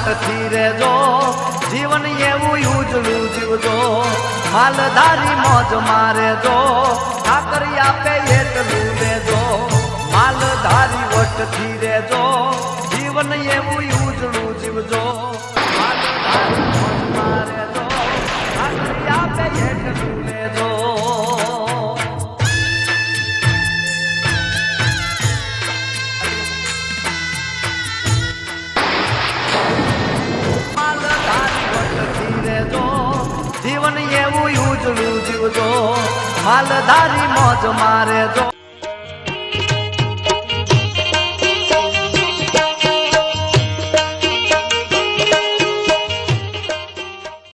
વટથી રેજો જીવન એવું ઉજળું જીવજો માલધારી મોજ મારે જો ઠાકરી આપે એટલું લેજો માલધારી વટથી રેજો જીવન એવું ઉજળું જીવજો માલધારી મોજ મારે જો ઠાકરી આપે એટલું લેજો જીવન એવું ઉજળું જીવજો માલધારી મોજ મારે જો